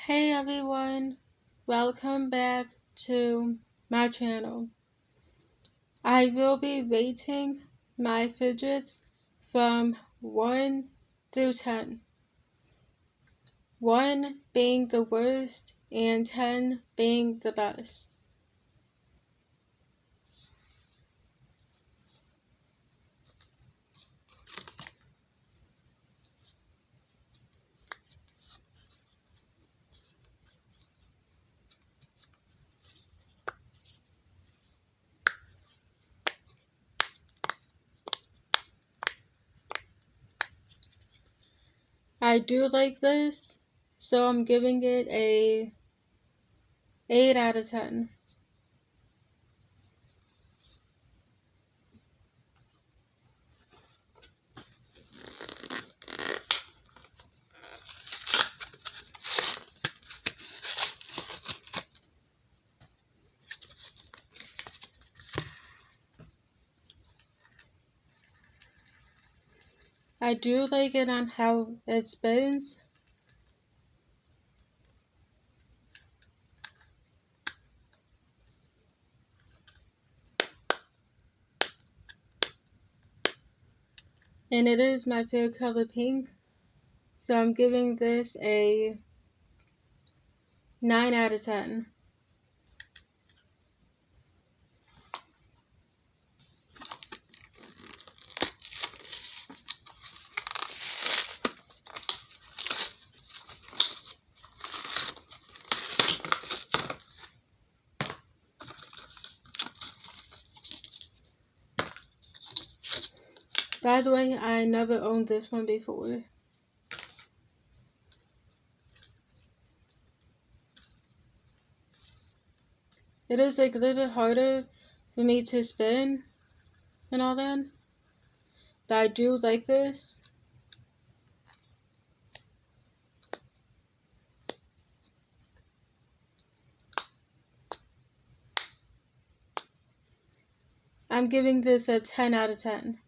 Hey everyone, welcome back to my channel. I will be rating my fidgets from 1 through 10. 1 being the worst and 10 being the best. I do like this, so I'm giving it a 8 out of 10. I do like it on how it spins. And it is my favorite color, pink. So I'm giving this a 9 out of 10. By the way, I never owned this one before. It is like a little bit harder for me to spin and all that. But I do like this. I'm giving this a 10 out of 10.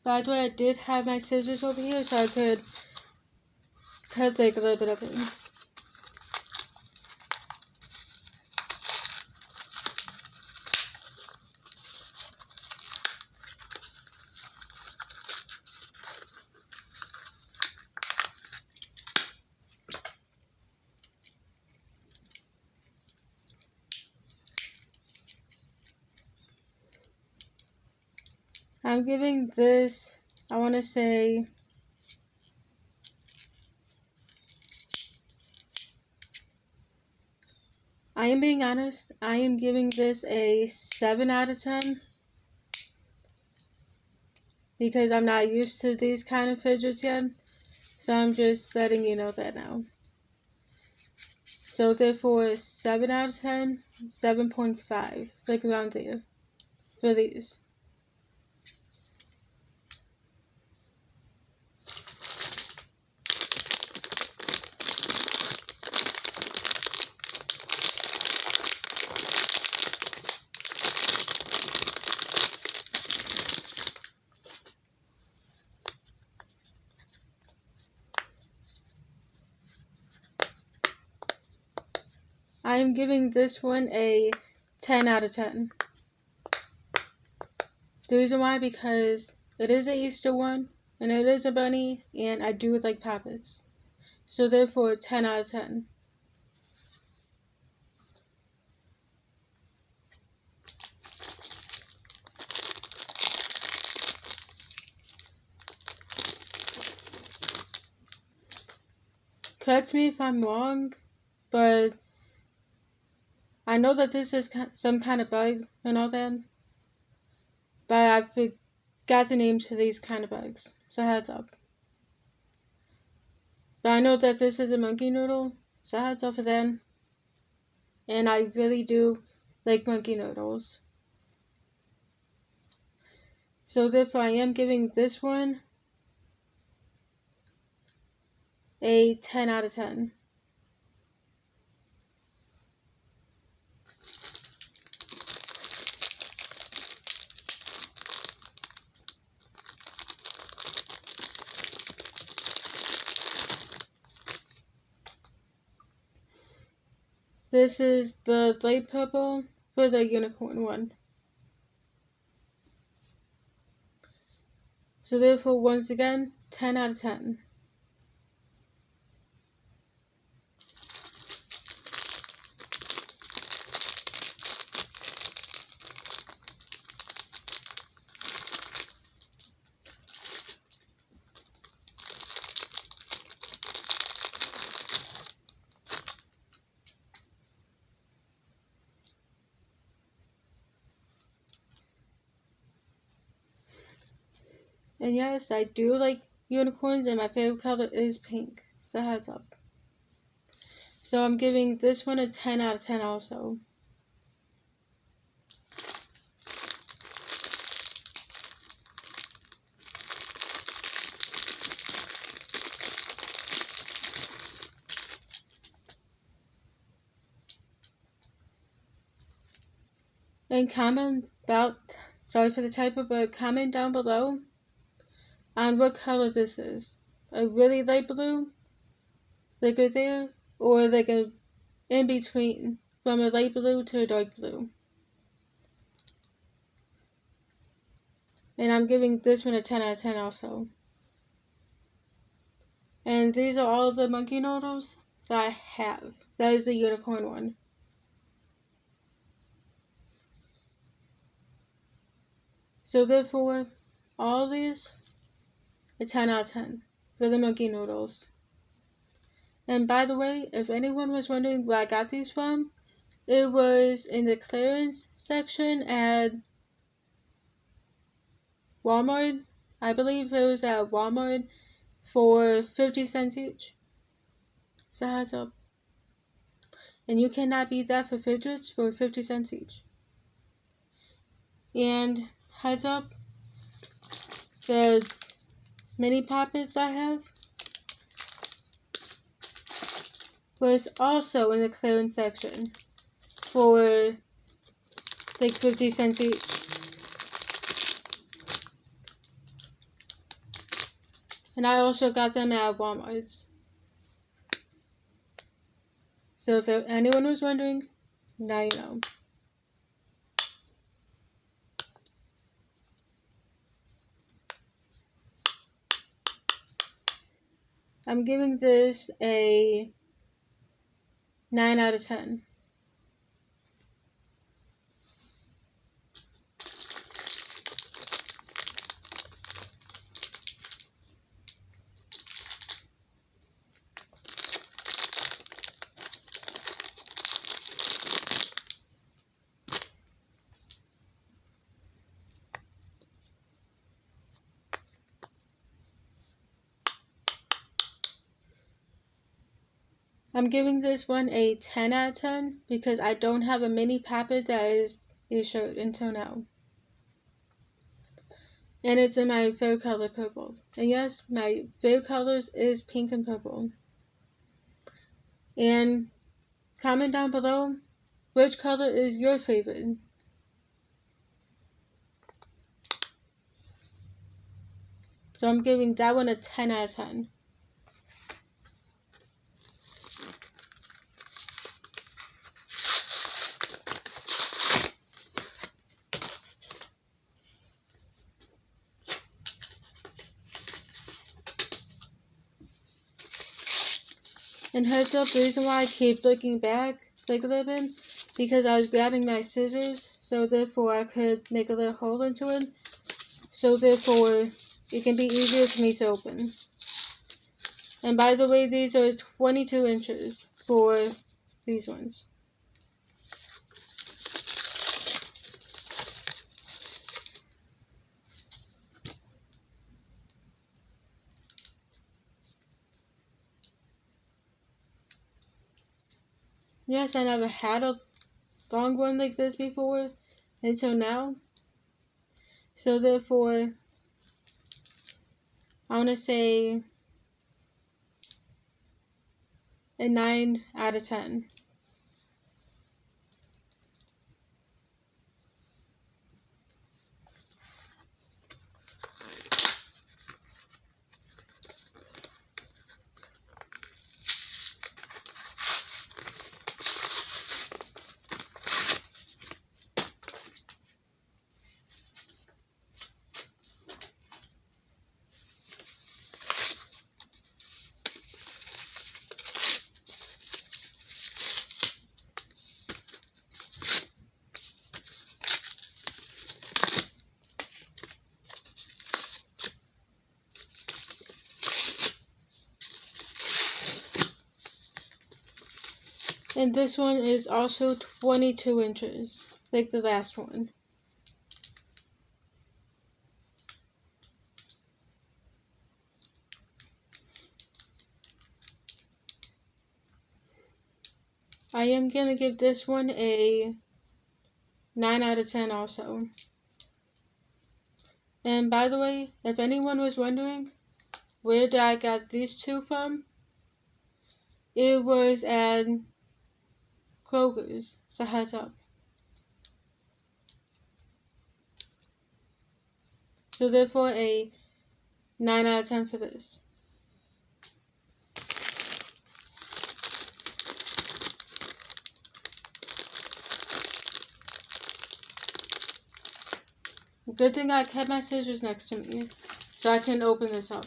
By the way, I did have my scissors over here so I could cut like a little bit of it. I'm giving this, I want to say, I am being honest, I am giving this a 7 out of 10. Because I'm not used to these kind of fidgets yet. So I'm just letting you know that now. So therefore 7 out of 10, 7.5, like around there for these. I am giving this one a 10 out of 10. The reason why, because it is an Easter one, and it is a bunny, and I do like puppets. So therefore 10 out of 10. Correct me if I'm wrong, but I know that this is some kind of bug and all that. But I forgot the names to these kind of bugs, so heads up. But I know that this is a monkey noodle, So that's all for them. And I really do like monkey noodles. So therefore I am giving this one a 10 out of 10. This is the light purple for the unicorn one. So therefore, once again, 10 out of 10. And yes, I do like unicorns, and my favorite color is pink. So heads up. So I'm giving this one a 10 out of 10 also. And comment about, sorry for the typo, but comment down below on what color this is. A really light blue, like right there, or like a in between from a light blue to a dark blue. And I'm giving this one a 10 out of 10 also. And these are all the monkey noodles that I have. That is the unicorn one. So therefore, all these, a 10 out of 10 for the monkey noodles. And by the way, if anyone was wondering where I got these from, it was in the clearance section at Walmart. I believe it was at Walmart for 50 cents each. So heads up. And you cannot beat that for fidgets for 50 cents each. And heads up, the mini poppets I have was also in the clearance section for like 50 cents each. And I also got them at Walmart's. So if anyone was wondering, now you know. I'm giving this a 9 out of 10. I'm giving this one a 10 out of 10 because I don't have a mini poppet that is issued until now. And it's in my favorite color, purple. And yes, my favorite colors is pink and purple. And comment down below which color is your favorite. So I'm giving that one a 10 out of 10. And heads up, the reason why I keep looking back like a little bit, because I was grabbing my scissors, so therefore I could make a little hole into it. So therefore, it can be easier for me to open. And by the way, these are 22 inches for these ones. Yes, I never had a long one like this before until now. So therefore, I want to say a 9 out of 10. And this one is also 22 inches, like the last one. I am going to give this one a 9 out of 10 also. And by the way, if anyone was wondering where did I got these two from, it was at Kroger's, so heads up. So therefore a 9 out of 10 for this. Good thing I kept my scissors next to me so I can open this up.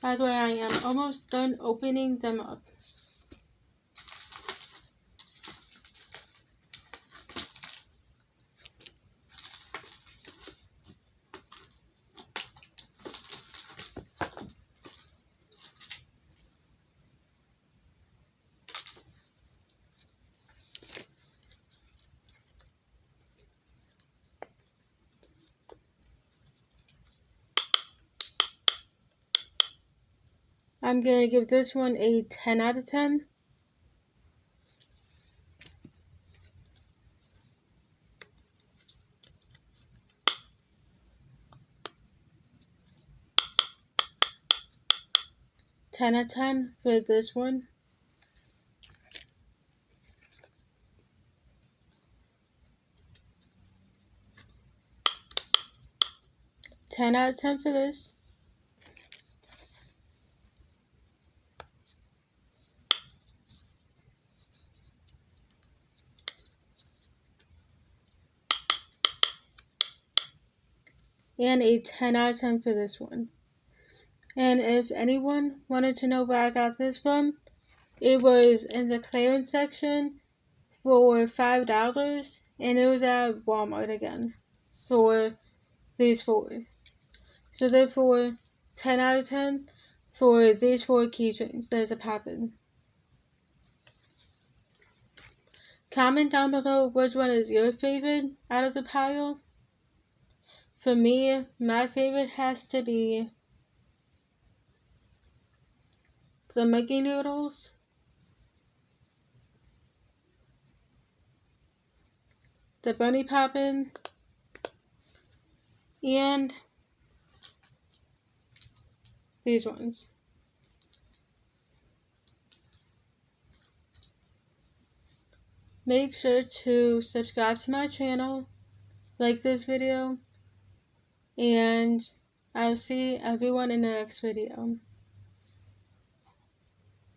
By the way, I am almost done opening them up. I'm going to give this one a 10 out of 10. Ten out of 10 for this one. 10 out of 10 for this. And a 10 out of 10 for this one. And if anyone wanted to know where I got this from, it was in the clearance section for $5, and it was at Walmart again for these four. So therefore, 10 out of 10 for these 4 keychains. There's a pattern. Comment down below which one is your favorite out of the pile. For me, my favorite has to be the Mickey noodles, the bunny poppin', and these ones. Make sure to subscribe to my channel, like this video, and I'll see everyone in the next video.